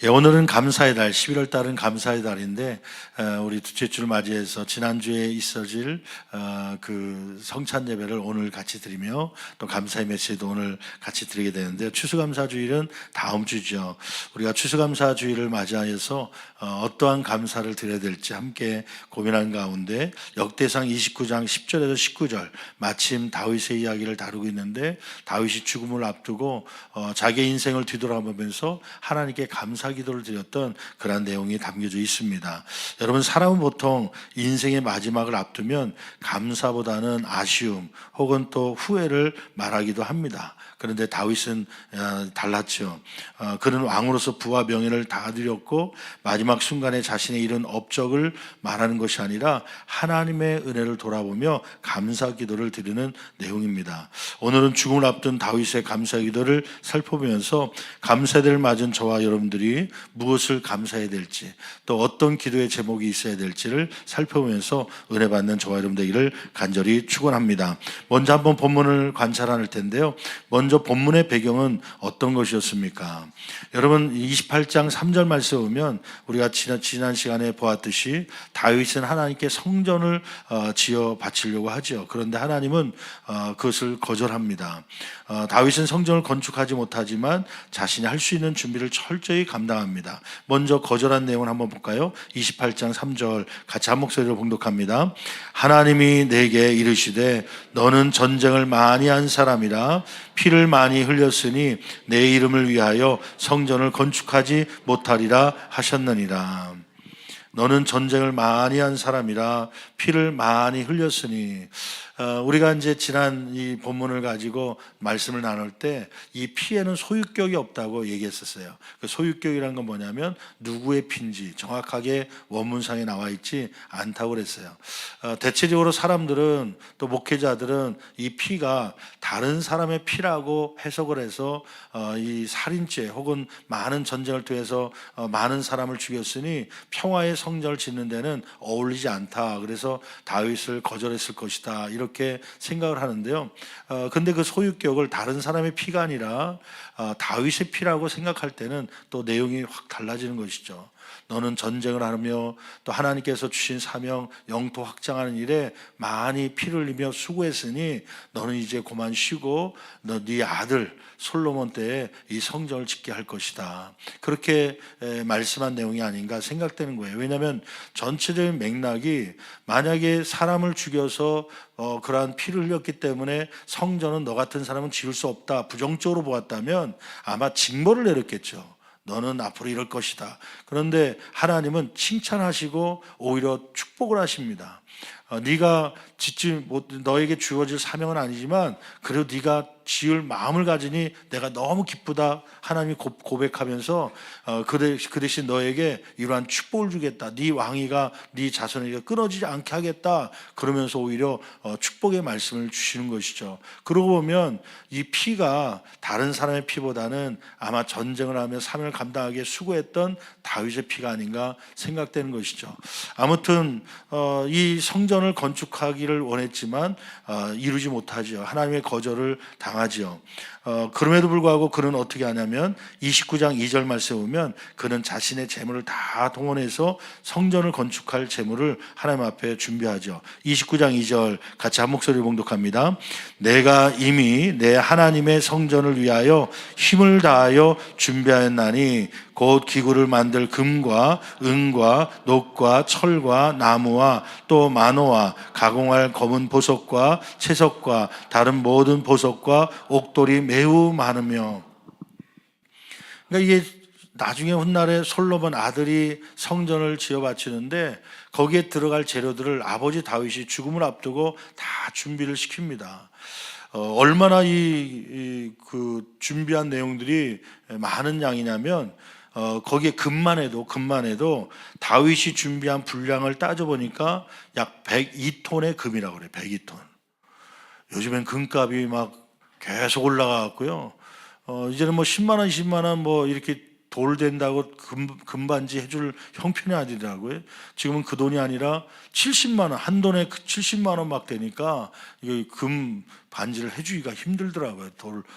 예, 오늘은 감사의 달, 11월 달은 감사의 달인데 우리 둘째 주를 맞이해서 지난주에 있어질 그 성찬 예배를 오늘 같이 드리며 또 감사의 메시지도 오늘 같이 드리게 되는데요. 추수감사주일은 다음 주죠. 우리가 추수감사주일을 맞이하여서 어떠한 감사를 드려야 될지 함께 고민하는 가운데 역대상 29장 10절에서 19절 마침 다윗의 이야기를 다루고 있는데 다윗이 죽음을 앞두고 자기의 인생을 뒤돌아보면서 하나님께 감사 기도를 드렸던 그러한 내용이 담겨져 있습니다. 여러분, 사람은 보통 인생의 마지막을 앞두면 감사보다는 아쉬움 혹은 또 후회를 말하기도 합니다. 그런데 다윗은 달랐죠. 그는 왕으로서 부와 명예를 다 드렸고 마지막 순간에 자신의 이룬 업적을 말하는 것이 아니라 하나님의 은혜를 돌아보며 감사 기도를 드리는 내용입니다. 오늘은 죽음을 앞둔 다윗의 감사 기도를 살펴보면서 감사대를 맞은 저와 여러분들이 무엇을 감사해야 될지 또 어떤 기도의 제목이 있어야 될지를 살펴보면서 은혜 받는 저와 여러분 되기를 간절히 축원합니다. 먼저 한번 본문을 관찰할 텐데요. 먼저 본문의 배경은 어떤 것이었습니까? 여러분, 28장 3절 말씀에 보면 우리가 지난 시간에 보았듯이 다윗은 하나님께 성전을 지어 바치려고 하죠. 그런데 하나님은 그것을 거절합니다. 다윗은 성전을 건축하지 못하지만 자신이 할 수 있는 준비를 철저히 감당합니다. 먼저 거절한 내용을 한번 볼까요? 28장 3절 같이 한 목소리로 봉독합니다. 하나님이 내게 이르시되 너는 전쟁을 많이 한 사람이라 피를 많이 흘렸으니 내 이름을 위하여 성전을 건축하지 못하리라 하셨느니라. 너는 전쟁을 많이 한 사람이라 피를 많이 흘렸으니, 우리가 이제 지난 이 본문을 가지고 말씀을 나눌 때 이 피에는 소유격이 없다고 얘기했었어요. 그 소유격이라는 건 뭐냐면 누구의 피인지 정확하게 원문상에 나와 있지 않다고 그랬어요. 대체적으로 사람들은 또 목회자들은 이 피가 다른 사람의 피라고 해석을 해서 이 살인죄 혹은 많은 전쟁을 통해서 많은 사람을 죽였으니 평화의 성전을 짓는 데는 어울리지 않다. 그래서 다윗을 거절했을 것이다. 이렇게 생각을 하는데요. 근데 그 소유격을 다른 사람의 피가 아니라 다윗의 피라고 생각할 때는 또 내용이 확 달라지는 것이죠. 너는 전쟁을 하며 또 하나님께서 주신 사명 영토 확장하는 일에 많이 피를 흘리며 수고했으니 너는 이제 그만 쉬고 네 아들 솔로몬 때에 이 성전을 짓게 할 것이다. 그렇게 말씀한 내용이 아닌가 생각되는 거예요. 왜냐하면 전체적인 맥락이 만약에 사람을 죽여서 그러한 피를 흘렸기 때문에 성전은 너 같은 사람은 지을 수 없다 부정적으로 보았다면 아마 징벌을 내렸겠죠. 너는 앞으로 이럴 것이다. 그런데 하나님은 칭찬하시고 오히려 축복을 하십니다. 네가 짓지 못, 너에게 주어질 사명은 아니지만 그래도 네가 지을 마음을 가지니 내가 너무 기쁘다. 하나님이 고백하면서 그 대신 너에게 이러한 축복을 주겠다. 네 왕위가 네 자손에게 끊어지지 않게 하겠다. 그러면서 오히려 축복의 말씀을 주시는 것이죠. 그러고 보면 이 피가 다른 사람의 피보다는 아마 전쟁을 하며 사명을 감당하기에 수고했던 다윗의 피가 아닌가 생각되는 것이죠. 아무튼 이 성전을 건축하기를 원했지만 이루지 못하죠. 하나님의 거절을 당하죠. 그럼에도 불구하고 그는 어떻게 하냐면 29장 2절 말씀에 보면 그는 자신의 재물을 다 동원해서 성전을 건축할 재물을 하나님 앞에 준비하죠. 29장 2절 같이 한 목소리로 봉독합니다. 내가 이미 내 하나님의 성전을 위하여 힘을 다하여 준비하였나니 곧 기구를 만들 금과 은과 녹과 철과 나무와 또 만호와 가공할 검은 보석과 채석과 다른 모든 보석과 옥돌이 매우 많으며. 그러니까 이게 나중에 훗날에 솔로몬 아들이 성전을 지어 바치는데 거기에 들어갈 재료들을 아버지 다윗이 죽음을 앞두고 다 준비를 시킵니다. 얼마나 그 준비한 내용들이 많은 양이냐면 거기에 금만 해도 다윗이 준비한 분량을 따져보니까 약 102톤의 금이라고 그래요. 102톤. 요즘엔 금값이 막 계속 올라가고요. 이제는 뭐 10만 원, 20만 원 뭐 이렇게 돌 된다고 금반지 해줄 형편이 아니더라고요. 지금은 그 돈이 아니라 70만 원, 한 돈에 70만 원 막 되니까 이거 금 반지를 해주기가 힘들더라고요.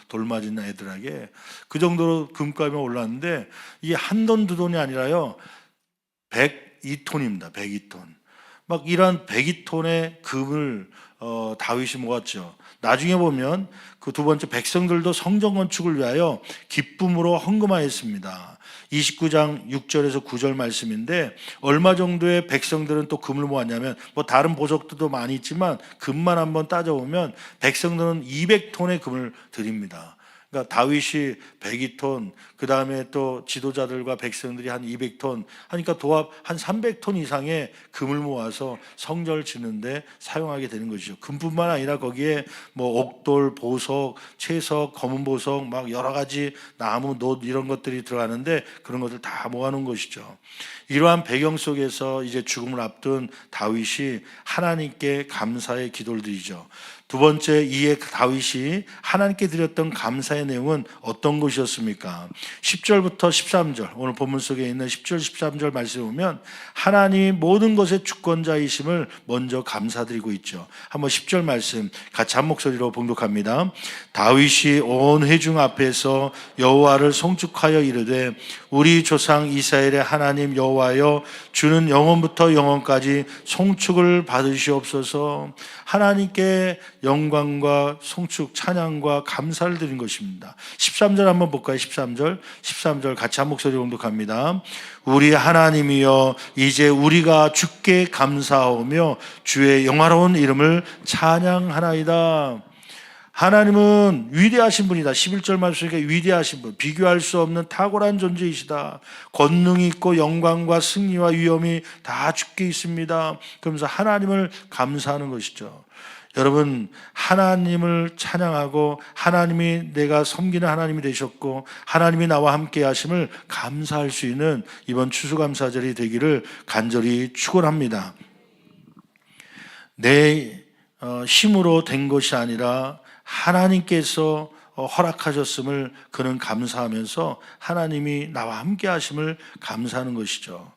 돌 맞은 애들에게. 그 정도로 금값이 올랐는데 이게 한 돈, 두 돈이 아니라요. 102톤입니다. 102톤. 막 이런 102톤의 금을 다윗이 모았죠. 나중에 보면 그 두 번째 백성들도 성전 건축을 위하여 기쁨으로 헌금하였습니다. 29장 6절에서 9절 말씀인데 얼마 정도의 백성들은 또 금을 모았냐면 뭐 다른 보석들도 많이 있지만 금만 한번 따져보면 백성들은 200톤의 금을 드립니다. 그러니까 다윗이 102톤, 그 다음에 또 지도자들과 백성들이 한 200톤 하니까 도합 한 300톤 이상의 금을 모아서 성전을 짓는데 사용하게 되는 것이죠. 금뿐만 아니라 거기에 뭐 옥돌, 보석, 채석, 검은 보석, 막 여러 가지 나무, 놋 이런 것들이 들어가는데 그런 것들 다 모아놓은 것이죠. 이러한 배경 속에서 이제 죽음을 앞둔 다윗이 하나님께 감사의 기도를 드리죠. 두 번째, 이에 다윗이 하나님께 드렸던 감사의 내용은 어떤 것이었습니까? 10절부터 13절, 오늘 본문 속에 있는 10절, 13절 말씀을 보면 하나님이 모든 것의 주권자이심을 먼저 감사드리고 있죠. 한번 10절 말씀 같이 한 목소리로 봉독합니다. 다윗이 온 회중 앞에서 여호와를 송축하여 이르되 우리 조상 이스라엘의 하나님 여호와여 주는 영원부터 영원까지 송축을 받으시옵소서. 하나님께 영광과 송축, 찬양과 감사를 드린 것입니다. 13절 한번 볼까요? 13절 같이 한 목소리 봉독합니다. 우리 하나님이여 이제 우리가 주께 감사하며 주의 영화로운 이름을 찬양하나이다. 하나님은 위대하신 분이다. 11절 말씀에 위대하신 분, 비교할 수 없는 탁월한 존재이시다. 권능이 있고 영광과 승리와 위엄이 다 주께 있습니다. 그러면서 하나님을 감사하는 것이죠. 여러분, 하나님을 찬양하고 하나님이 내가 섬기는 하나님이 되셨고 하나님이 나와 함께 하심을 감사할 수 있는 이번 추수감사절이 되기를 간절히 축원합니다. 내 힘으로 된 것이 아니라 하나님께서 허락하셨음을 그는 감사하면서 하나님이 나와 함께 하심을 감사하는 것이죠.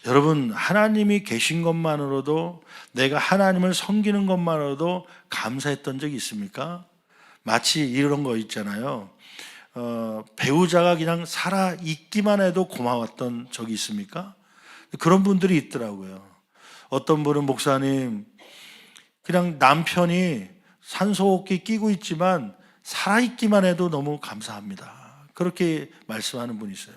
여러분, 하나님이 계신 것만으로도, 내가 하나님을 섬기는 것만으로도 감사했던 적이 있습니까? 마치 이런 거 있잖아요. 배우자가 그냥 살아 있기만 해도 고마웠던 적이 있습니까? 그런 분들이 있더라고요. 어떤 분은 목사님, 그냥 남편이 산소호흡기 끼고 있지만 살아있기만 해도 너무 감사합니다. 그렇게 말씀하는 분이 있어요.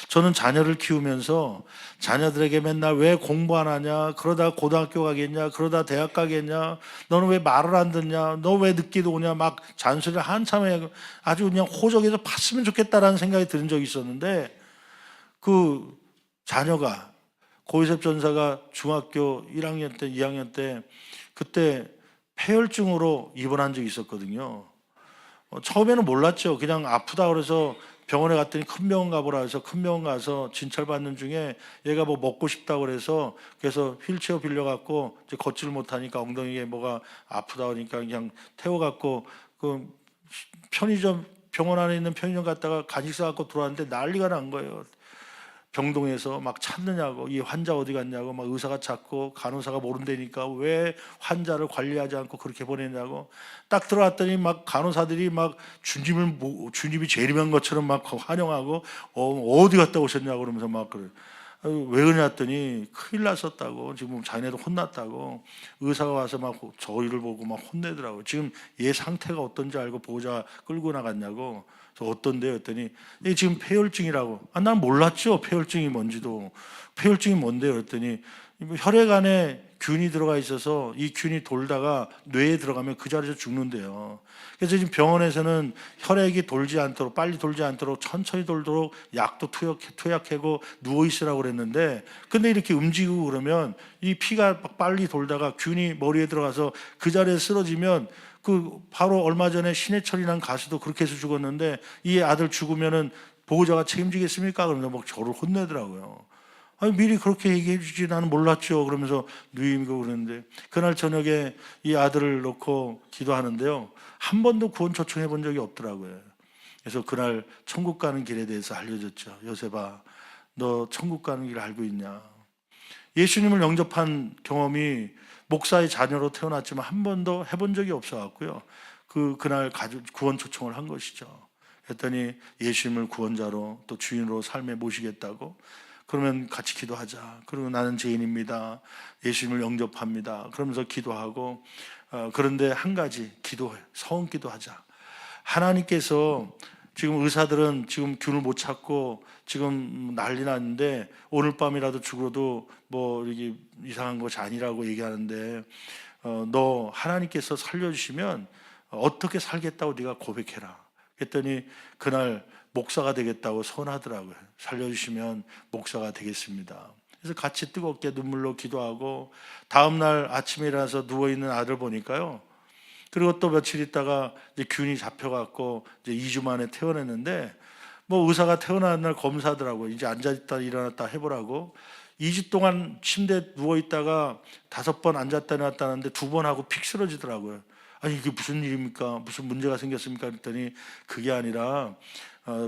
저는 자녀를 키우면서 자녀들에게 맨날 왜 공부 안 하냐, 그러다 고등학교 가겠냐, 그러다 대학 가겠냐, 너는 왜 말을 안 듣냐, 너 왜 늦게도 오냐, 막 잔소리를 한참 해. 아주 그냥 호적에서 팠으면 좋겠다라는 생각이 드는 적이 있었는데, 그 자녀가 고요셉 전사가 중학교 1학년 때, 2학년 때 그때 폐혈증으로 입원한 적이 있었거든요. 처음에는 몰랐죠. 그냥 아프다 그래서 병원에 갔더니 큰 병원 가보라 해서 큰 병원 가서 진찰 받는 중에 얘가 뭐 먹고 싶다고 그래서 휠체어 빌려갖고 이제 걷지를 못하니까 엉덩이에 뭐가 아프다 그러니까 그냥 태워갖고 그 편의점, 병원 안에 있는 편의점 갔다가 간식 사갖고 들어왔는데 난리가 난 거예요. 병동에서 막 찾느냐고, 이 환자 어디 갔냐고 막 의사가 찾고 간호사가 모른다니까 왜 환자를 관리하지 않고 그렇게 보내냐고. 딱 들어왔더니 막 간호사들이 막 주님이 재림한 것처럼 막 환영하고 어디 갔다 오셨냐고 그러면서 막 그래. 왜 그러냐더니 큰일 났었다고, 지금 자기네도 혼났다고 의사가 와서 막 저희를 보고 막 혼내더라고. 지금 얘 상태가 어떤지 알고 보호자 끌고 나갔냐고. 그래서 어떤데요? 했더니 지금 폐혈증이라고. 난 몰랐죠. 폐혈증이 뭔지도. 폐혈증이 뭔데요? 했더니 혈액 안에 균이 들어가 있어서 이 균이 돌다가 뇌에 들어가면 그 자리에서 죽는데요. 그래서 지금 병원에서는 혈액이 돌지 않도록, 빨리 돌지 않도록 천천히 돌도록 약도 투약하고 누워있으라고 그랬는데, 근데 이렇게 움직이고 그러면 이 피가 빨리 돌다가 균이 머리에 들어가서 그 자리에 쓰러지면 그 바로 얼마 전에 신해철이라는 가수도 그렇게 해서 죽었는데, 이 아들 죽으면은 보호자가 책임지겠습니까? 그러면서 막 저를 혼내더라고요. 아니, 미리 그렇게 얘기해 주지 나는 몰랐죠. 그러면서 누임이고 그러는데, 그날 저녁에 이 아들을 놓고 기도하는데요, 한 번도 구원 초청해 본 적이 없더라고요. 그래서 그날 천국 가는 길에 대해서 알려줬죠. 요셉아, 너 천국 가는 길 알고 있냐? 예수님을 영접한 경험이 목사의 자녀로 태어났지만 한 번도 해본 적이 없어갖고요. 그날 구원 초청을 한 것이죠. 그랬더니 예수님을 구원자로 또 주인으로 삶에 모시겠다고. 그러면 같이 기도하자. 그리고 나는 죄인입니다. 예수님을 영접합니다. 그러면서 기도하고, 그런데 한 가지 기도해. 서원 기도하자. 하나님께서 지금 의사들은 지금 균을 못 찾고 지금 난리 났는데 오늘 밤이라도 죽어도 뭐 이게 이상한 것이 아니라고 얘기하는데, 너 하나님께서 살려주시면 어떻게 살겠다고 네가 고백해라. 그랬더니 그날 목사가 되겠다고 선하더라고요. 살려주시면 목사가 되겠습니다. 그래서 같이 뜨겁게 눈물로 기도하고, 다음날 아침에 일어나서 누워있는 아들 보니까요, 그리고 또 며칠 있다가 이제 균이 잡혀갖고 이제 2주 만에 퇴원했는데, 뭐 의사가 퇴원하는 날 검사하더라고요. 이제 앉아있다 일어났다 해보라고. 2주 동안 침대에 누워있다가 5번 앉았다 일어났다 하는데 2번 하고 픽 쓰러지더라고요. 아니 이게 무슨 일입니까? 무슨 문제가 생겼습니까? 그랬더니 그게 아니라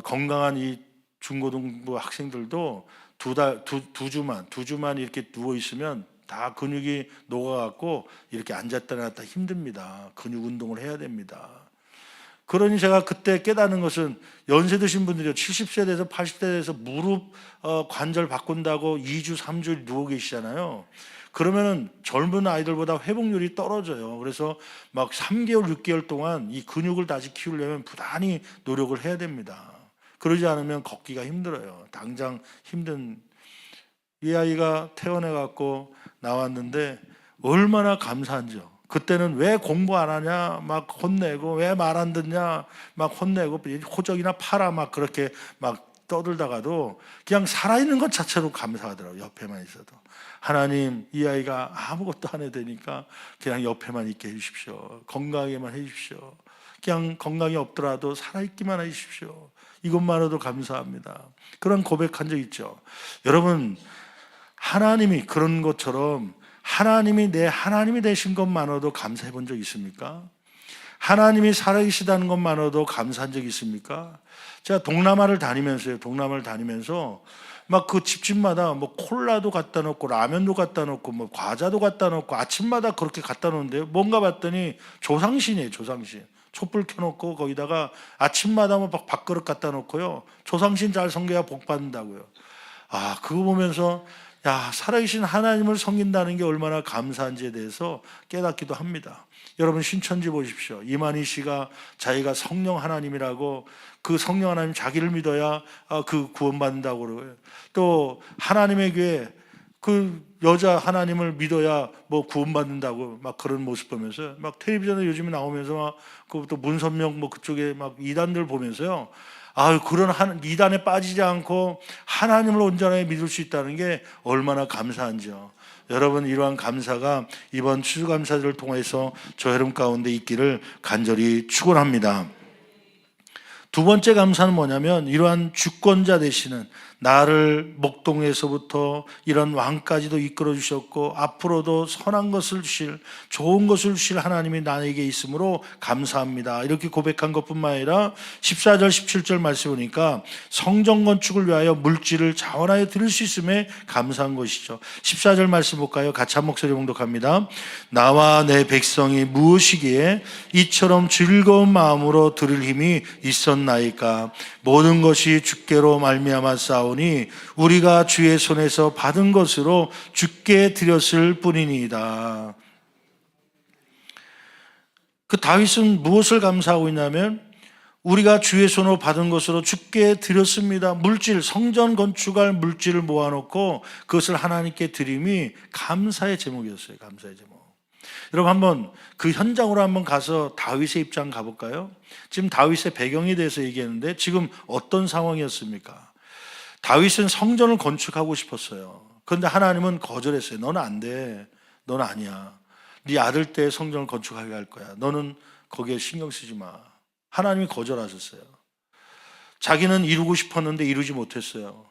건강한 이 중고등부 학생들도 두 주만 이렇게 누워 있으면 다 근육이 녹아갖고 이렇게 앉았다 일어났다 힘듭니다. 근육 운동을 해야 됩니다. 그러니 제가 그때 깨닫는 것은, 연세 드신 분들이요, 70세 돼서 80세 돼서 무릎 관절 바꾼다고 2주 3주 누워 계시잖아요. 그러면은 젊은 아이들보다 회복률이 떨어져요. 그래서 막 3개월 6개월 동안 이 근육을 다시 키우려면 부단히 노력을 해야 됩니다. 그러지 않으면 걷기가 힘들어요. 당장 힘든. 이 아이가 퇴원해 갖고 나왔는데 얼마나 감사한지요. 그때는 왜 공부 안 하냐 막 혼내고, 왜 말 안 듣냐 막 혼내고, 호적이나 팔아 막 그렇게 막 떠들다가도 그냥 살아있는 것 자체로 감사하더라고요. 옆에만 있어도. 하나님, 이 아이가 아무것도 안 해도 되니까 그냥 옆에만 있게 해주십시오. 건강하게만 해주십시오. 그냥 건강이 없더라도 살아있기만 해주십시오. 이것만으로도 감사합니다. 그런 고백한 적 있죠. 여러분, 하나님이 그런 것처럼 하나님이 내 하나님이 되신 것만으로도 감사해 본 적 있습니까? 하나님이 살아계시다는 것만으로도 감사한 적 있습니까? 제가 동남아를 다니면서 막 그 집집마다 뭐 콜라도 갖다 놓고 라면도 갖다 놓고 뭐 과자도 갖다 놓고 아침마다 그렇게 갖다 놓는데요. 뭔가 봤더니 조상신이에요. 조상신. 촛불 켜놓고 거기다가 아침마다 뭐 밥그릇 갖다 놓고요. 조상신 잘 섬겨야 복 받는다고요. 아, 그거 보면서 야, 살아계신 하나님을 섬긴다는 게 얼마나 감사한지에 대해서 깨닫기도 합니다. 여러분, 신천지 보십시오. 이만희 씨가 자기가 성령 하나님이라고, 그 성령 하나님 자기를 믿어야 그 구원받는다고 그러고요. 또 하나님의 교회 그 여자 하나님을 믿어야 뭐 구원받는다고 막 그런 모습 보면서 막 텔레비전에 요즘에 나오면서 막 그 또 문선명 뭐 그쪽에 막 이단들 보면서요. 그런 이단에 빠지지 않고 하나님을 온전하게 믿을 수 있다는 게 얼마나 감사한지요. 여러분, 이러한 감사가 이번 추수감사절을 통해서 저 여러분 가운데 있기를 간절히 축원합니다. 두 번째 감사는 뭐냐면, 이러한 주권자 되시는, 나를 목동에서부터 이런 왕까지도 이끌어 주셨고 앞으로도 선한 것을 주실, 좋은 것을 주실 하나님이 나에게 있으므로 감사합니다. 이렇게 고백한 것뿐만 아니라 14절 17절 말씀 보니까 성전 건축을 위하여 물질을 자원하여 드릴 수 있음에 감사한 것이죠. 14절 말씀 볼까요? 같이 한 목소리 봉독합니다. 나와 내 백성이 무엇이기에 이처럼 즐거운 마음으로 드릴 힘이 있었나이까? 모든 것이 주께로 말미암아 싸우니 우리가 주의 손에서 받은 것으로 주께 드렸을 뿐이니이다. 그 다윗은 무엇을 감사하고 있냐면, 우리가 주의 손으로 받은 것으로 주께 드렸습니다. 물질, 성전 건축할 물질을 모아놓고 그것을 하나님께 드림이 감사의 제목이었어요. 감사의 제목. 여러분, 한번 그 현장으로 한번 가서 다윗의 입장 가볼까요? 지금 다윗의 배경에 대해서 얘기했는데 지금 어떤 상황이었습니까? 다윗은 성전을 건축하고 싶었어요. 그런데 하나님은 거절했어요. 너는 안 돼. 너는 아니야. 네 아들 때 성전을 건축하게 할 거야. 너는 거기에 신경 쓰지 마. 하나님이 거절하셨어요. 자기는 이루고 싶었는데 이루지 못했어요.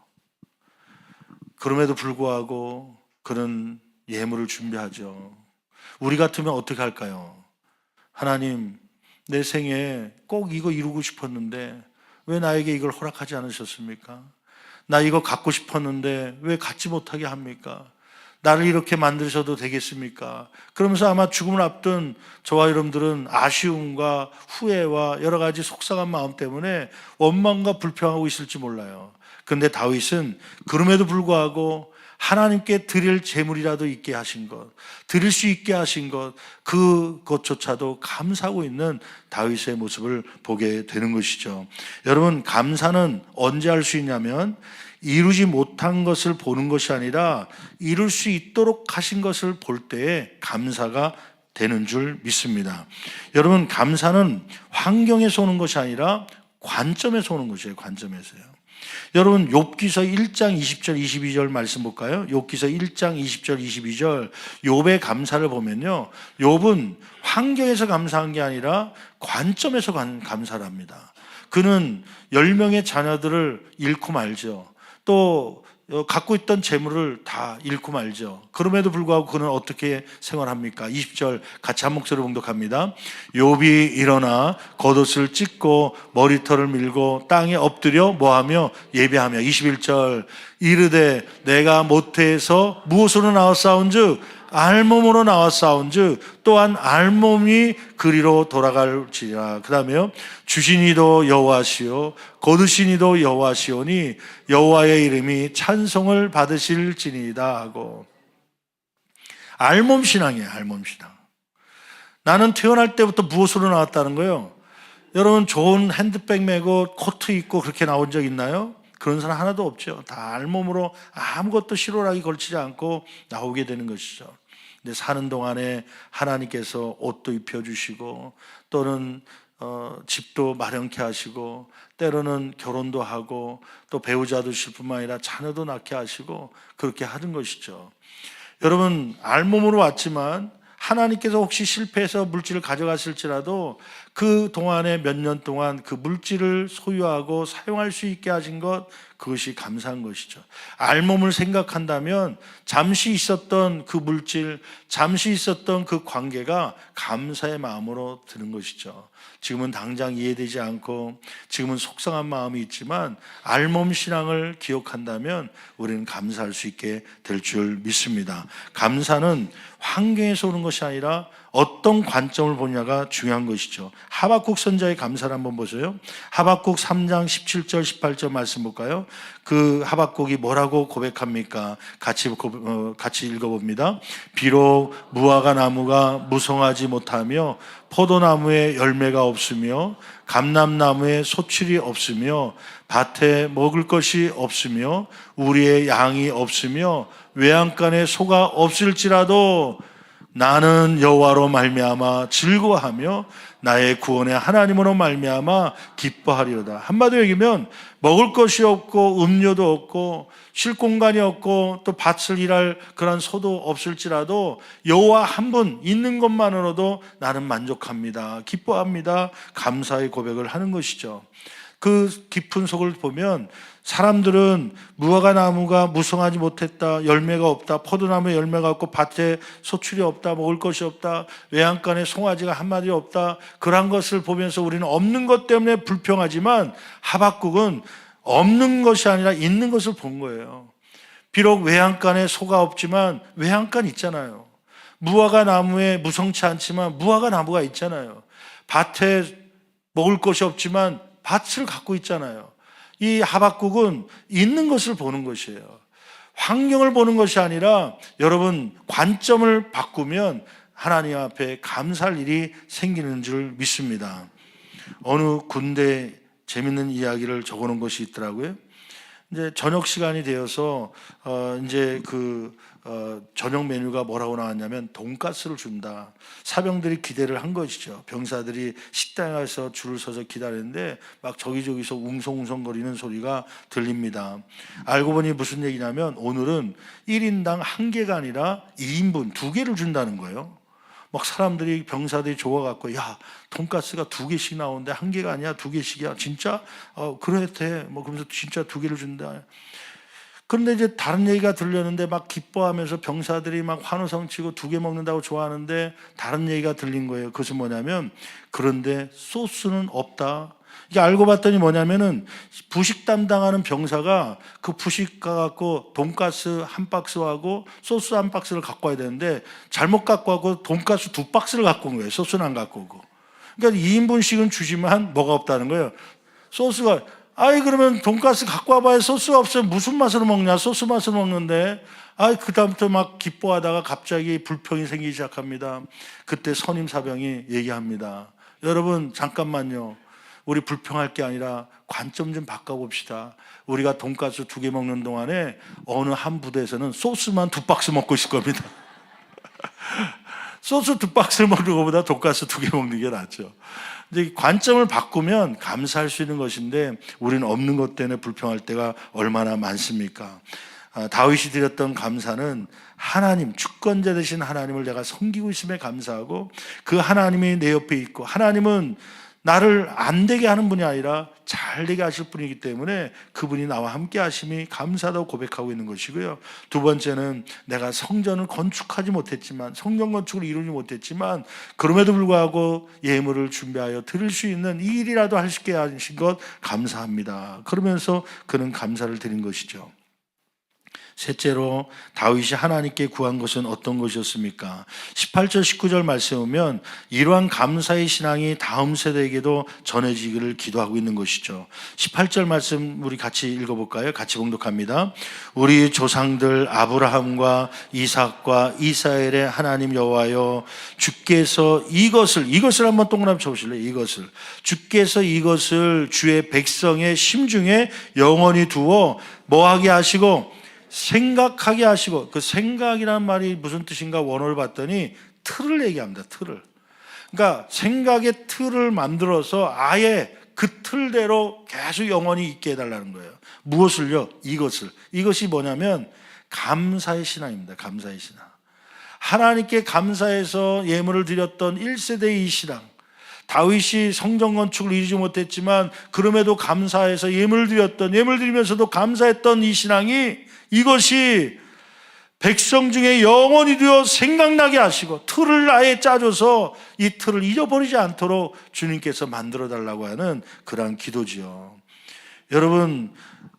그럼에도 불구하고 그는 예물을 준비하죠. 우리 같으면 어떻게 할까요? 하나님, 내 생에 꼭 이거 이루고 싶었는데 왜 나에게 이걸 허락하지 않으셨습니까? 나 이거 갖고 싶었는데 왜 갖지 못하게 합니까? 나를 이렇게 만드셔도 되겠습니까? 그러면서 아마 죽음을 앞둔 저와 여러분들은 아쉬움과 후회와 여러 가지 속상한 마음 때문에 원망과 불평하고 있을지 몰라요. 그런데 다윗은 그럼에도 불구하고 하나님께 드릴 재물이라도 있게 하신 것, 드릴 수 있게 하신 것, 그것조차도 감사하고 있는 다윗의 모습을 보게 되는 것이죠. 여러분, 감사는 언제 할 수 있냐면 이루지 못한 것을 보는 것이 아니라 이룰 수 있도록 하신 것을 볼 때에 감사가 되는 줄 믿습니다. 여러분, 감사는 환경에서 오는 것이 아니라 관점에서 오는 것이에요. 관점에서요. 여러분, 욥기서 1장 20절 22절 말씀 볼까요? 욥기서 1장 20절 22절 욥의 감사를 보면요, 욥은 환경에서 감사한 게 아니라 관점에서 감사를 합니다. 그는 10명의 자녀들을 잃고 말죠. 또 갖고 있던 재물을 다 잃고 말죠. 그럼에도 불구하고 그는 어떻게 생활합니까? 20절 같이 한 목소리로 봉독합니다. 욥이 일어나 겉옷을 찢고 머리털을 밀고 땅에 엎드려 뭐하며 예배하며 21절 이르되 내가 모태에서 무엇으로 나왔사온즉 알몸으로 나왔사온즉 또한 알몸이 그리로 돌아갈지라. 그 다음에요, 주신이도 여호와시요 거두신이도 여호와시오니 여호와의 이름이 찬송을 받으실지니이다 하고. 알몸 신앙이에요. 알몸 신앙. 나는 태어날 때부터 무엇으로 나왔다는 거예요? 여러분, 좋은 핸드백 메고 코트 입고 그렇게 나온 적 있나요? 그런 사람 하나도 없죠. 다 알몸으로 아무것도 실오라기 걸치지 않고 나오게 되는 것이죠. 근데 사는 동안에 하나님께서 옷도 입혀주시고 또는 집도 마련케 하시고 때로는 결혼도 하고 또 배우자도 주실 뿐만 아니라 자녀도 낳게 하시고 그렇게 하는 것이죠. 여러분, 알몸으로 왔지만 하나님께서 혹시 실패해서 물질을 가져갔을지라도 그 동안에 몇 년 동안 그 물질을 소유하고 사용할 수 있게 하신 것, 그것이 감사한 것이죠. 알몸을 생각한다면 잠시 있었던 그 물질, 잠시 있었던 그 관계가 감사의 마음으로 드는 것이죠. 지금은 당장 이해되지 않고 지금은 속상한 마음이 있지만 알몸 신앙을 기억한다면 우리는 감사할 수 있게 될 줄 믿습니다. 감사는 환경에서 오는 것이 아니라 어떤 관점을 보냐가 중요한 것이죠. 하박국 선자의 감사를 한번 보세요. 하박국 3장 17절 18절 말씀 볼까요? 그 하박국이 뭐라고 고백합니까? 같이 읽어봅니다. 비록 무화과 나무가 무성하지 못하며 포도나무에 열매가 없으며 감람나무에 소출이 없으며 밭에 먹을 것이 없으며 우리의 양이 없으며 외양간에 소가 없을지라도 나는 여호와로 말미암아 즐거워하며 나의 구원의 하나님으로 말미암아 기뻐하리로다. 한마디로 얘기하면 먹을 것이 없고 음료도 없고 쉴 공간이 없고 또 밭을 일할 그런 소도 없을지라도 여호와 한 분 있는 것만으로도 나는 만족합니다. 기뻐합니다. 감사의 고백을 하는 것이죠. 그 깊은 속을 보면 사람들은 무화과 나무가 무성하지 못했다, 열매가 없다, 포도나무에 열매가 없고 밭에 소출이 없다, 먹을 것이 없다, 외양간에 송아지가 한 마리 없다, 그런 것을 보면서 우리는 없는 것 때문에 불평하지만 하박국은 없는 것이 아니라 있는 것을 본 거예요. 비록 외양간에 소가 없지만 외양간 있잖아요. 무화과 나무에 무성치 않지만 무화과 나무가 있잖아요. 밭에 먹을 것이 없지만 밭을 갖고 있잖아요. 이 하박국은 있는 것을 보는 것이에요. 환경을 보는 것이 아니라 여러분, 관점을 바꾸면 하나님 앞에 감사할 일이 생기는 줄 믿습니다. 어느 군대 재밌는 이야기를 적어놓은 것이 있더라고요. 이제 저녁 시간이 되어서 이제 저녁 메뉴가 뭐라고 나왔냐면 돈가스를 준다. 사병들이 기대를 한 것이죠. 병사들이 식당에 가서 줄을 서서 기다리는데 막 저기저기서 웅성웅성거리는 소리가 들립니다. 알고 보니 무슨 얘기냐면 오늘은 1인당 1개가 아니라 2인분 2개를 준다는 거예요. 막 사람들이, 병사들이 좋아갖고, 야, 돈가스가 2개씩 나오는데 1개가 아니야, 2개씩이야. 진짜? 그래, 돼. 뭐, 그러면서 진짜 2개를 준다. 그런데 이제 다른 얘기가 들렸는데 막 기뻐하면서 병사들이 막 환호성 치고 2개 먹는다고 좋아하는데 다른 얘기가 들린 거예요. 그것은 뭐냐면, 그런데 소스는 없다. 이게 알고 봤더니 뭐냐면은 부식 담당하는 병사가 그 부식 가갖고 돈가스 한 박스하고 소스 한 박스를 갖고 와야 되는데 잘못 갖고 와고 돈가스 2박스를 갖고 온 거예요. 소스는 안 갖고 오고. 그러니까 2인분씩은 주지만 뭐가 없다는 거예요. 소스가, 아이, 그러면 돈가스 갖고 와봐야 소스가 없으면 무슨 맛으로 먹냐? 소스 맛으로 먹는데. 그다음부터 막 기뻐하다가 갑자기 불평이 생기기 시작합니다. 그때 선임 사병이 얘기합니다. 여러분, 잠깐만요. 우리 불평할 게 아니라 관점 좀 바꿔봅시다. 우리가 돈가스 2개 먹는 동안에 어느 한 부대에서는 소스만 2박스 먹고 있을 겁니다. 소스 2박스를 먹는 것보다 돈가스 2개 먹는 게 낫죠. 이제 관점을 바꾸면 감사할 수 있는 것인데 우리는 없는 것 때문에 불평할 때가 얼마나 많습니까? 다윗이 드렸던 감사는 하나님, 주권자 되신 하나님을 내가 섬기고 있음에 감사하고 그 하나님이 내 옆에 있고 하나님은 나를 안 되게 하는 분이 아니라 잘 되게 하실 분이기 때문에 그분이 나와 함께 하심이 감사하다고 고백하고 있는 것이고요. 두 번째는 내가 성전을 건축하지 못했지만, 성전 건축을 이루지 못했지만 그럼에도 불구하고 예물을 준비하여 드릴 수 있는 이 일이라도 할 수 있게 하신 것 감사합니다. 그러면서 그는 감사를 드린 것이죠. 셋째로 다윗이 하나님께 구한 것은 어떤 것이었습니까? 18절 19절 말씀에 보면 이러한 감사의 신앙이 다음 세대에게도 전해지기를 기도하고 있는 것이죠. 18절 말씀 우리 같이 읽어볼까요? 같이 봉독합니다. 우리 조상들 아브라함과 이삭과 이스라엘의 하나님 여호와여, 주께서 이것을 한번 동그라미 쳐보실래요? 주께서 이것을 주의 백성의 심중에 영원히 두어 뭐하게 하시고 생각하게 하시고, 그 생각이라는 말이 무슨 뜻인가 원어를 봤더니 틀을 얘기합니다. 틀을. 그러니까 생각의 틀을 만들어서 아예 그 틀대로 계속 영원히 있게 해달라는 거예요. 무엇을요? 이것이 뭐냐면 감사의 신앙입니다. 감사의 신앙. 하나님께 감사해서 예물을 드렸던 1세대의 이 신앙. 다윗이 성전 건축을 이루지 못했지만 그럼에도 감사해서 예물 드리면서도 감사했던 이 신앙이, 이것이 백성 중에 영원히 되어 생각나게 하시고 틀을 아예 짜줘서 이 틀을 잊어버리지 않도록 주님께서 만들어 달라고 하는 그러한 기도지요. 여러분,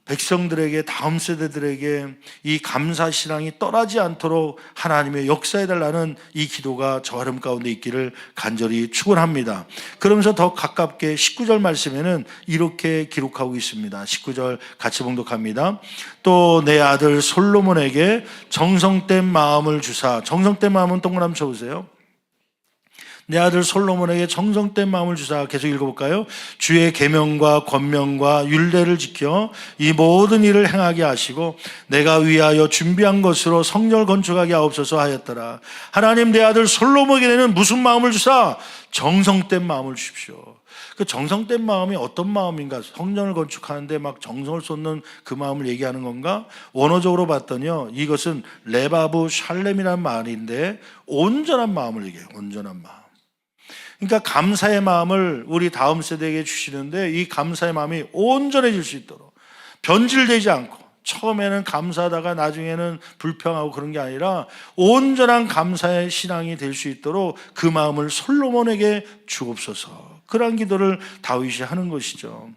백성들에게, 다음 세대들에게 이 감사 신앙이 떠나지 않도록 하나님의 역사해 달라는 이 기도가 저 얼음 가운데 있기를 간절히 축원합니다. 그러면서 더 가깝게 19절 말씀에는 이렇게 기록하고 있습니다. 19절 같이 봉독합니다. 또 내 아들 솔로몬에게 정성된 마음을 주사, 정성된 마음은 동그라미 쳐보세요. 내 아들 솔로몬에게 정성된 마음을 주사. 계속 읽어볼까요? 주의 계명과 권명과 율례를 지켜 이 모든 일을 행하게 하시고 내가 위하여 준비한 것으로 성전을 건축하게 하옵소서 하였더라. 하나님, 내 아들 솔로몬에게는 무슨 마음을 주사? 정성된 마음을 주십시오. 그 정성된 마음이 어떤 마음인가? 성전을 건축하는데 막 정성을 쏟는 그 마음을 얘기하는 건가? 원어적으로 봤더니요, 이것은 레바브 샬렘이라는 말인데 온전한 마음을 얘기해요. 온전한 마음. 그러니까 감사의 마음을 우리 다음 세대에게 주시는데 이 감사의 마음이 온전해질 수 있도록, 변질되지 않고 처음에는 감사하다가 나중에는 불평하고 그런 게 아니라 온전한 감사의 신앙이 될 수 있도록 그 마음을 솔로몬에게 주옵소서. 그러한 기도를 다윗이 하는 것이죠.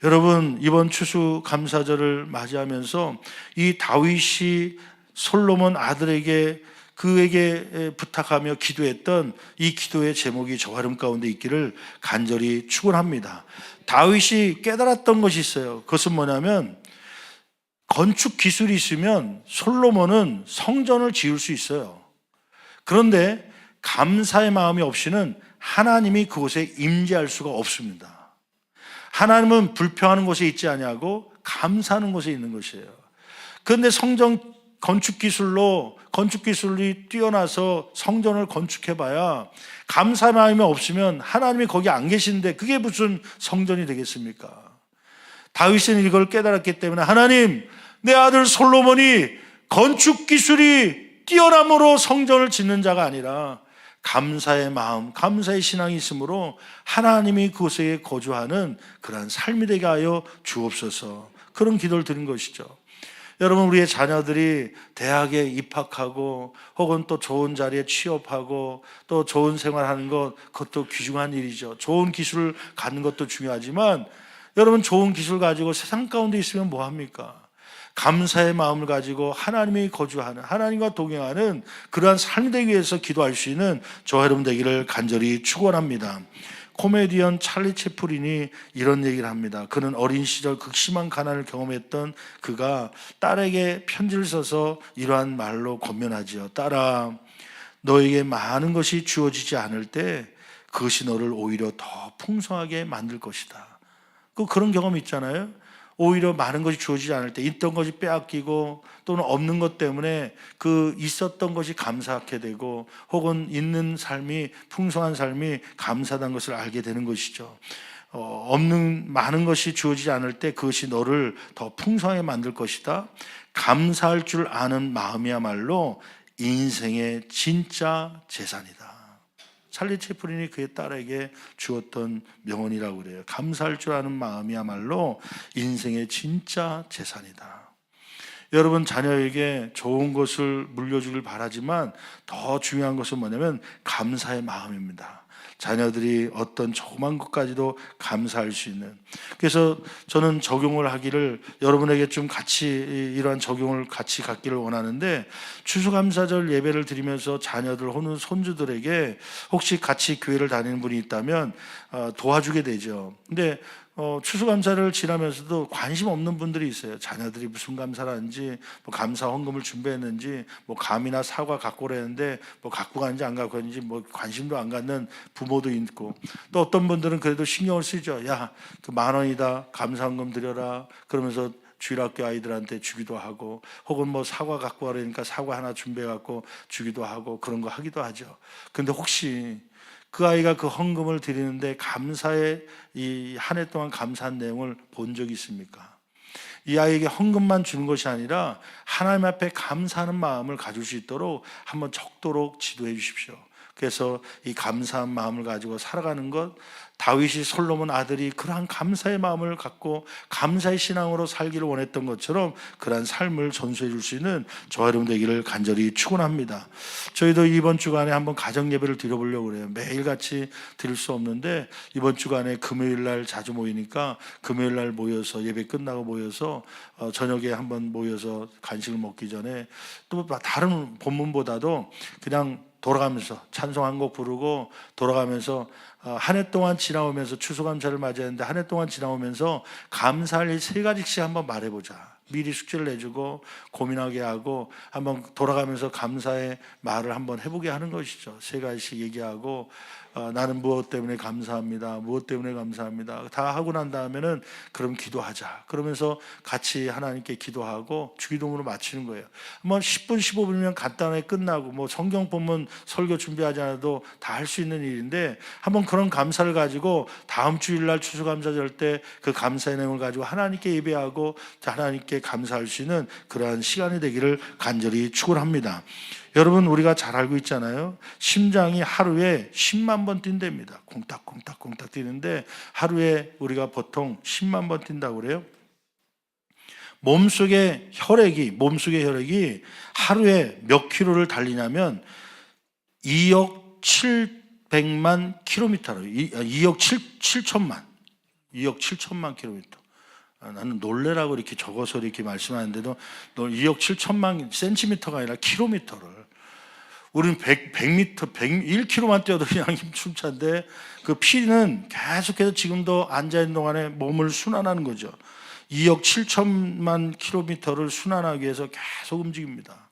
여러분, 이번 추수 감사절을 맞이하면서 이 다윗이 솔로몬 아들에게, 그에게 부탁하며 기도했던 이 기도의 제목이 저 발음 가운데 있기를 간절히 축원합니다. 다윗이 깨달았던 것이 있어요. 그것은 뭐냐면 건축 기술이 있으면 솔로몬은 성전을 지을 수 있어요. 그런데 감사의 마음이 없이는 하나님이 그곳에 임재할 수가 없습니다. 하나님은 불평하는 곳에 있지 아니하고 감사하는 곳에 있는 것이에요. 그런데 성전 건축 기술이 뛰어나서 성전을 건축해봐야 감사의 마음이 없으면 하나님이 거기 안 계시는데 그게 무슨 성전이 되겠습니까? 다윗은 이걸 깨달았기 때문에 하나님, 내 아들 솔로몬이 건축 기술이 뛰어남으로 성전을 짓는 자가 아니라 감사의 마음, 감사의 신앙이 있으므로 하나님이 그곳에 거주하는 그러한 삶이 되게 하여 주옵소서. 그런 기도를 드린 것이죠. 여러분, 우리의 자녀들이 대학에 입학하고 혹은 또 좋은 자리에 취업하고 또 좋은 생활하는 것, 그것도 귀중한 일이죠. 좋은 기술을 갖는 것도 중요하지만 여러분, 좋은 기술 가지고 세상 가운데 있으면 뭐합니까? 감사의 마음을 가지고 하나님이 거주하는, 하나님과 동행하는 그러한 삶이 되기 위해서 기도할 수 있는 저와 여러분 되기를 간절히 축원합니다. 코미디언 찰리 채플린이 이런 얘기를 합니다. 그는 어린 시절 극심한 가난을 경험했던 그가 딸에게 편지를 써서 이러한 말로 권면하지요. 딸아, 너에게 많은 것이 주어지지 않을 때 그것이 너를 오히려 더 풍성하게 만들 것이다. 그런 경험 있잖아요. 오히려 많은 것이 주어지지 않을 때 있던 것이 빼앗기고 또는 없는 것 때문에 그 있었던 것이 감사하게 되고 혹은 있는 삶이, 풍성한 삶이 감사하다는 것을 알게 되는 것이죠. 없는 많은 것이 주어지지 않을 때 그것이 너를 더 풍성하게 만들 것이다. 감사할 줄 아는 마음이야말로 인생의 진짜 재산이다. 찰리 채플린이 그의 딸에게 주었던 명언이라고 그래요. 감사할 줄 아는 마음이야말로 인생의 진짜 재산이다. 여러분, 자녀에게 좋은 것을 물려주길 바라지만 더 중요한 것은 뭐냐면 감사의 마음입니다. 자녀들이 어떤 조그만 것까지도 감사할 수 있는. 그래서 저는 적용을 하기를, 여러분에게 좀 같이 이러한 적용을 같이 갖기를 원하는데, 추수감사절 예배를 드리면서 자녀들 혹은 손주들에게 혹시 같이 교회를 다니는 분이 있다면 도와주게 되죠. 근데 추수감사를 지나면서도 관심 없는 분들이 있어요. 자녀들이 무슨 감사를 하는지, 뭐 감사 헌금을 준비했는지, 뭐 감이나 사과 갖고 오라는데 뭐 갖고 가는지 안 갖고 가는지 뭐 관심도 안 갖는 부모도 있고, 또 어떤 분들은 그래도 신경을 쓰죠. 야, 그 10,000원이다, 감사 헌금 드려라, 그러면서 주일학교 아이들한테 주기도 하고, 혹은 뭐 사과 갖고 와라니까 사과 하나 준비해 갖고 주기도 하고, 그런 거 하기도 하죠. 근데 혹시 그 아이가 그 헌금을 드리는데 감사의 이 한 해 동안 감사한 내용을 본 적이 있습니까? 이 아이에게 헌금만 주는 것이 아니라 하나님 앞에 감사하는 마음을 가질 수 있도록 한번 적도록 지도해 주십시오. 그래서 이 감사한 마음을 가지고 살아가는 것, 다윗이 솔로몬 아들이 그러한 감사의 마음을 갖고 감사의 신앙으로 살기를 원했던 것처럼 그러한 삶을 전수해 줄 수 있는 저와 여러분 되기를 간절히 축원합니다. 저희도 이번 주간에 한번 가정 예배를 드려보려고 그래요. 매일같이 드릴 수 없는데 이번 주간에 금요일 날 자주 모이니까 금요일 날 모여서, 예배 끝나고 모여서 저녁에 한번 모여서 간식을 먹기 전에 또 다른 본문보다도 그냥 돌아가면서 찬송 한 곡 부르고 돌아가면서 한 해 동안 지나오면서 추수감사를 맞이했는데 한 해 동안 지나오면서 감사할 일 3가지씩 한번 말해보자. 미리 숙제를 내주고 고민하게 하고 한번 돌아가면서 감사의 말을 한번 해보게 하는 것이죠. 3가지씩 얘기하고 나는 무엇 때문에 감사합니다, 무엇 때문에 감사합니다 다 하고 난 다음에는 그럼 기도하자. 그러면서 같이 하나님께 기도하고 주기도문으로 마치는 거예요. 뭐 10분 15분이면 간단하게 끝나고 뭐 성경 본문 설교 준비하지 않아도 다 할 수 있는 일인데, 한번 그런 감사를 가지고 다음 주일날 추수감사절 때 그 감사의 내용을 가지고 하나님께 예배하고 하나님께 감사할 수 있는 그러한 시간이 되기를 간절히 축원합니다. 여러분, 우리가 잘 알고 있잖아요. 심장이 하루에 10만 번 뛴답니다. 콩닥콩닥콩닥 뛰는데 하루에 우리가 보통 10만 번 뛴다고 그래요. 몸속의 혈액이 하루에 몇 킬로를 달리냐면 2억 700만 킬로미터로, 2억 7천만 킬로미터. 나는 놀래라고 이렇게 적어서 이렇게 말씀하는데도 2억 7천만 센티미터가 아니라 킬로미터를, 우리는 100m, 1km만 뛰어도 그냥 힘춤찬데 그 피는 계속해서 지금도 앉아있는 동안에 몸을 순환하는 거죠. 2억 7천만 킬로미터를 순환하기 위해서 계속 움직입니다.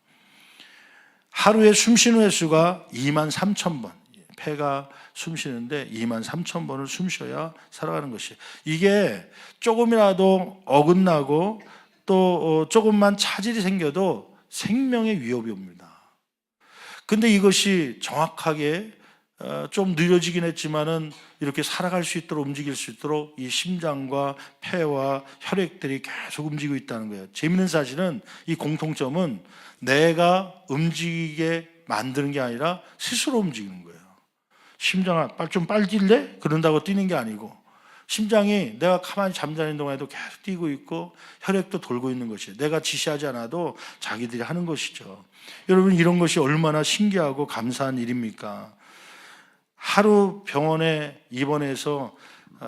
하루에 숨쉬는 횟수가 23,000번, 폐가 숨쉬는데 23,000번을 숨쉬어야 살아가는 것이, 이게 조금이라도 어긋나고 또 조금만 차질이 생겨도 생명의 위협이 옵니다. 근데 이것이 정확하게 좀 느려지긴 했지만은 이렇게 살아갈 수 있도록, 움직일 수 있도록 이 심장과 폐와 혈액들이 계속 움직이고 있다는 거예요. 재미있는 사실은 이 공통점은 내가 움직이게 만드는 게 아니라 스스로 움직이는 거예요. 심장아, 좀 빨리 뛸래? 그런다고 뛰는 게 아니고 심장이 내가 가만히 잠자는 동안에도 계속 뛰고 있고 혈액도 돌고 있는 것이에요. 내가 지시하지 않아도 자기들이 하는 것이죠. 여러분, 이런 것이 얼마나 신기하고 감사한 일입니까? 하루 병원에 입원해서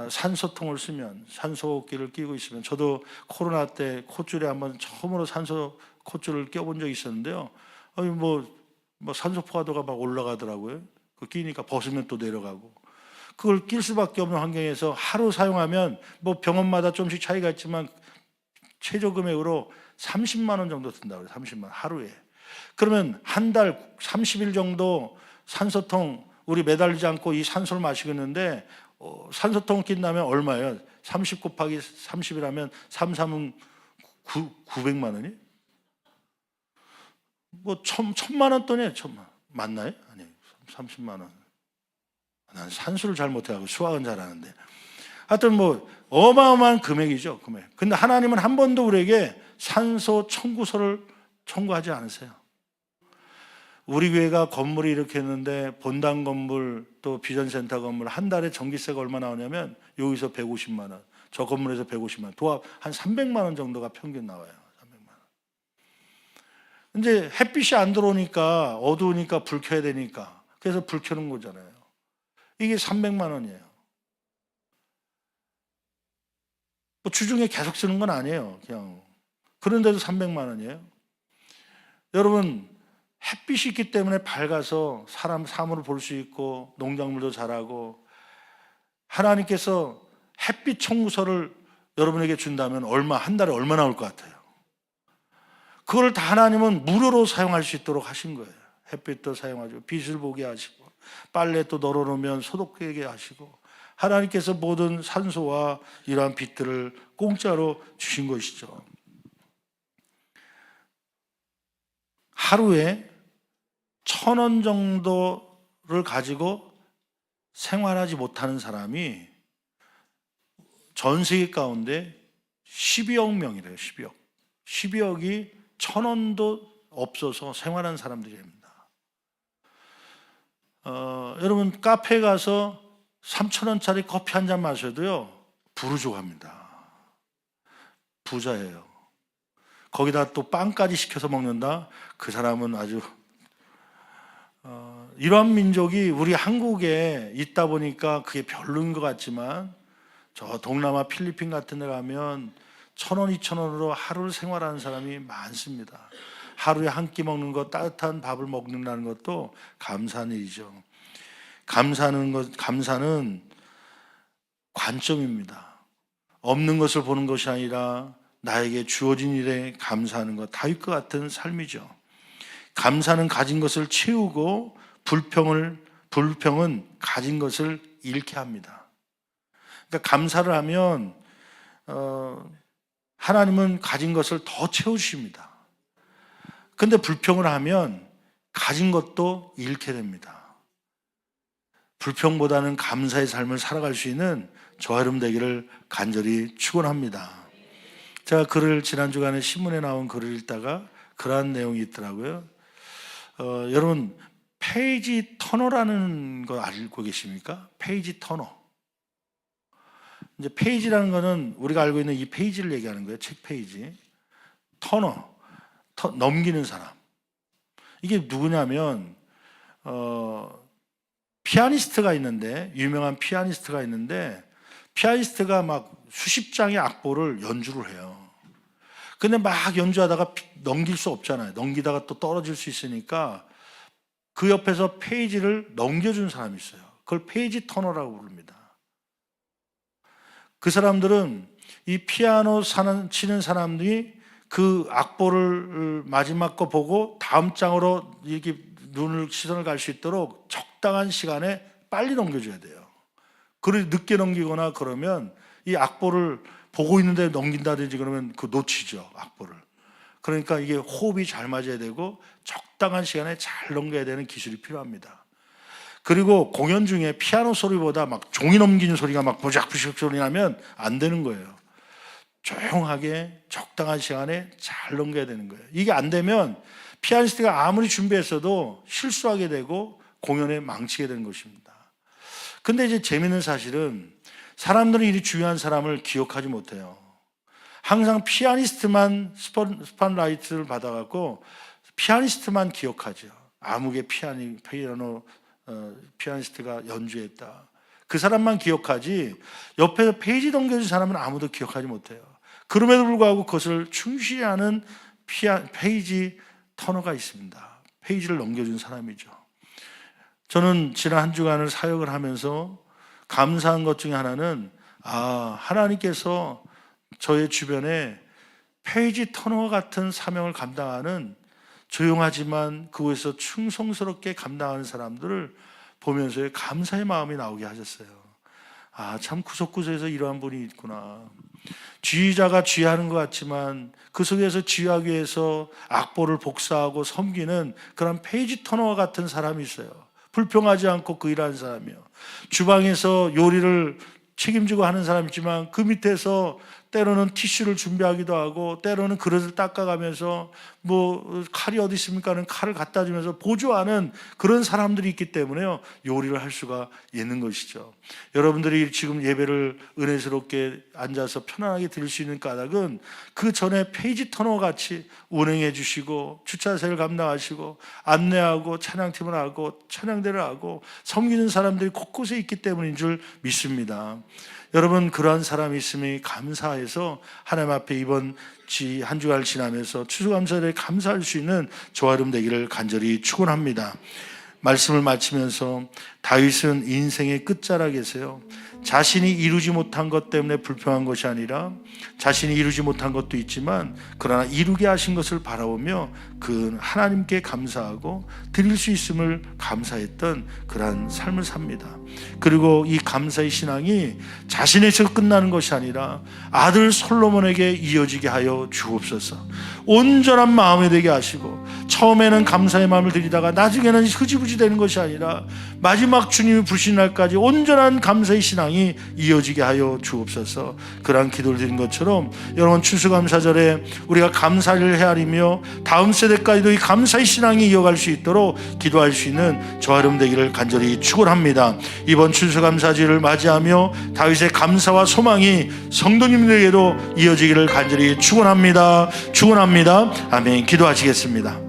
산소통을 쓰면, 산소호흡기를 끼고 있으면, 저도 코로나 때 콧줄에 한번 처음으로 산소 콧줄을 껴본 적이 있었는데요. 산소 포화도가 막 올라가더라고요. 그 끼니까 벗으면 또 내려가고. 그걸 낄 수밖에 없는 환경에서 하루 사용하면 병원마다 좀씩 차이가 있지만 최저 금액으로 30만 원 정도 든다고 그래요. 30만 원 하루에. 그러면 한 달 30일 정도 산소통 우리 매달리지 않고 이 산소를 마시고 있는데 산소통 낀다면 얼마예요? 30 곱하기 30이라면 3,3은 900만 원이? 1,000만 원 돈이에요. 1,000만. 맞나요? 아니, 30만 원. 난 산수를 잘 못해가지고 수학은 잘하는데 하여튼 어마어마한 금액이죠. 금액. 근데 하나님은 한 번도 우리에게 산소 청구서를 청구하지 않으세요. 우리 교회가 건물이 이렇게 했는데 본당 건물 또 비전센터 건물 한 달에 전기세가 얼마 나오냐면 여기서 150만 원, 저 건물에서 150만 원, 도합 한 300만 원 정도가 평균 나와요. 300만 원. 이제 햇빛이 안 들어오니까 어두우니까 불 켜야 되니까 그래서 불 켜는 거잖아요. 이게 300만 원이에요. 주중에 계속 쓰는 건 아니에요. 그냥 그런데도 300만 원이에요. 여러분, 햇빛이 있기 때문에 밝아서 사람 사물을 볼 수 있고 농작물도 자라고, 하나님께서 햇빛 청구서를 여러분에게 준다면 한 달에 얼마 나올 것 같아요? 그걸 다 하나님은 무료로 사용할 수 있도록 하신 거예요. 햇빛도 사용하시고 빛을 보게 하시고 빨래 또 널어놓으면 소독되게 하시고, 하나님께서 모든 산소와 이러한 빛들을 공짜로 주신 것이죠. 하루에 1,000원 정도를 가지고 생활하지 못하는 사람이 전 세계 가운데 12억 명이래요. 12억이 1,000원도 없어서 생활하는 사람들입니다. 여러분, 카페에 가서 3,000원짜리 커피 한 잔 마셔도요 부르주아합니다. 부자예요. 거기다 또 빵까지 시켜서 먹는다? 그 사람은 아주 이러한 민족이 우리 한국에 있다 보니까 그게 별로인 것 같지만 저 동남아 필리핀 같은 데 가면 1,000원, 2,000원으로 하루를 생활하는 사람이 많습니다. 하루에 한 끼 먹는 것, 따뜻한 밥을 먹는다는 것도 감사한 일이죠. 감사는 관점입니다. 없는 것을 보는 것이 아니라 나에게 주어진 일에 감사하는 것, 다윗과 같은 삶이죠. 감사는 가진 것을 채우고 불평은 가진 것을 잃게 합니다. 그러니까 감사를 하면 하나님은 가진 것을 더 채우십니다. 근데 불평을 하면 가진 것도 잃게 됩니다. 불평보다는 감사의 삶을 살아갈 수 있는 저와 여러분 되기를 간절히 축원합니다. 제가 지난 주간에 신문에 나온 글을 읽다가 그러한 내용이 있더라고요. 여러분, 페이지 터너라는 거 알고 계십니까? 페이지 터너. 이제 페이지라는 거는 우리가 알고 있는 이 페이지를 얘기하는 거예요. 책 페이지. 넘기는 사람. 이게 누구냐면 피아니스트가 있는데, 유명한 피아니스트가 있는데, 피아니스트가 막 수십 장의 악보를 연주를 해요. 근데 막 연주하다가 넘길 수 없잖아요. 넘기다가 또 떨어질 수 있으니까 그 옆에서 페이지를 넘겨준 사람이 있어요. 그걸 페이지 터너라고 부릅니다. 그 사람들은 이 피아노 치는 사람들이 그 악보를 마지막 거 보고 다음 장으로 이렇게 시선을 갈 수 있도록 적당한 시간에 빨리 넘겨줘야 돼요. 그리고 늦게 넘기거나 그러면 이 악보를 보고 있는데 넘긴다든지 그러면 놓치죠, 악보를. 그러니까 이게 호흡이 잘 맞아야 되고 적당한 시간에 잘 넘겨야 되는 기술이 필요합니다. 그리고 공연 중에 피아노 소리보다 막 종이 넘기는 소리가 막 부작부작 소리 나면 안 되는 거예요. 조용하게 적당한 시간에 잘 넘겨야 되는 거예요. 이게 안 되면 피아니스트가 아무리 준비했어도 실수하게 되고 공연에 망치게 되는 것입니다. 근데 이제 재미있는 사실은 사람들은 이 중요한 사람을 기억하지 못해요. 항상 피아니스트만 스팟라이트를 받아갖고 피아니스트만 기억하죠. 암흑의 피아니스트가 연주했다. 그 사람만 기억하지 옆에서 페이지 넘겨준 사람은 아무도 기억하지 못해요. 그럼에도 불구하고 그것을 충실히 하는 페이지 터너가 있습니다. 페이지를 넘겨준 사람이죠. 저는 지난 한 주간을 사역을 하면서 감사한 것 중에 하나는 하나님께서 저의 주변에 페이지 터너 같은 사명을 감당하는 조용하지만 그곳에서 충성스럽게 감당하는 사람들을 보면서 감사의 마음이 나오게 하셨어요. 참 구석구석에서 이러한 분이 있구나. 지휘자가 지휘하는 것 같지만 그 속에서 지휘하기 위해서 악보를 복사하고 섬기는 그런 페이지 터너와 같은 사람이 있어요. 불평하지 않고 그 일하는 사람이요. 주방에서 요리를 책임지고 하는 사람이지만 그 밑에서 때로는 티슈를 준비하기도 하고 때로는 그릇을 닦아가면서 칼이 어디 있습니까 하는 칼을 갖다 주면서 보조하는 그런 사람들이 있기 때문에요, 요리를 할 수가 있는 것이죠. 여러분들이 지금 예배를 은혜스럽게 앉아서 편안하게 드릴 수 있는 까닭은 그 전에 페이지 터너 같이 운행해 주시고 주차세를 감당하시고 안내하고 찬양팀을 하고 찬양대를 하고 섬기는 사람들이 곳곳에 있기 때문인 줄 믿습니다. 여러분, 그러한 사람이 있음이 감사해서 하나님 앞에 이번 한 주간을 지나면서 추수감사절에 감사할 수 있는 저와 여러분 되기를 간절히 축원합니다. 말씀을 마치면서 다윗은 인생의 끝자락에서요, 자신이 이루지 못한 것 때문에 불평한 것이 아니라 자신이 이루지 못한 것도 있지만 그러나 이루게 하신 것을 바라보며 그 하나님께 감사하고 드릴 수 있음을 감사했던 그러한 삶을 삽니다. 그리고 이 감사의 신앙이 자신에서 끝나는 것이 아니라 아들 솔로몬에게 이어지게 하여 주옵소서. 온전한 마음이 되게 하시고 처음에는 감사의 마음을 드리다가 나중에는 흐지부지 되는 것이 아니라 마지막 주님이 부르신 날까지 온전한 감사의 신앙이 이어지게 하여 주옵소서. 그러한 기도를 드린 것처럼 여러분, 추수감사절에 우리가 감사를 헤아리며 다음 세대까지도 이 감사의 신앙이 이어갈 수 있도록 기도할 수 있는 저와 여러분 되기를 간절히 축원합니다. 이번 추수감사절을 맞이하며 다윗의 감사와 소망이 성도님들에게도 이어지기를 간절히 축원합니다. 아멘. 기도하시겠습니다.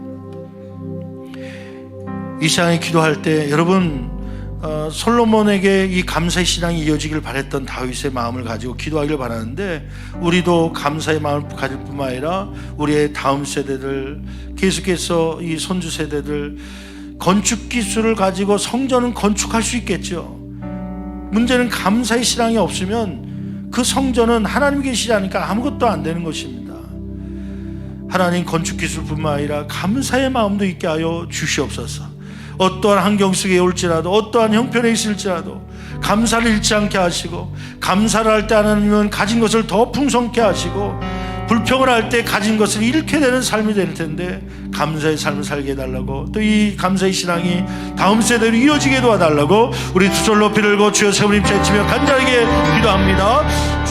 이 시간에 기도할 때 여러분, 솔로몬에게 이 감사의 신앙이 이어지길 바랬던 다윗의 마음을 가지고 기도하기를 바라는데, 우리도 감사의 마음을 가질 뿐만 아니라 우리의 다음 세대들, 계속해서 이 손주 세대들, 건축 기술을 가지고 성전은 건축할 수 있겠죠. 문제는 감사의 신앙이 없으면 그 성전은 하나님 계시지 않으니까 아무것도 안 되는 것입니다. 하나님, 건축 기술뿐만 아니라 감사의 마음도 있게 하여 주시옵소서. 어떠한 환경 속에 올지라도, 어떠한 형편에 있을지라도 감사를 잃지 않게 하시고, 감사를 할 때 하나님은 가진 것을 더 풍성케 하시고, 불평을 할 때 가진 것을 잃게 되는 삶이 될 텐데 감사의 삶을 살게 해달라고, 또 이 감사의 신앙이 다음 세대로 이어지게 도와달라고 우리 두 손 높이 들고 주여 세 분 입 채치며 간절하게 기도합니다.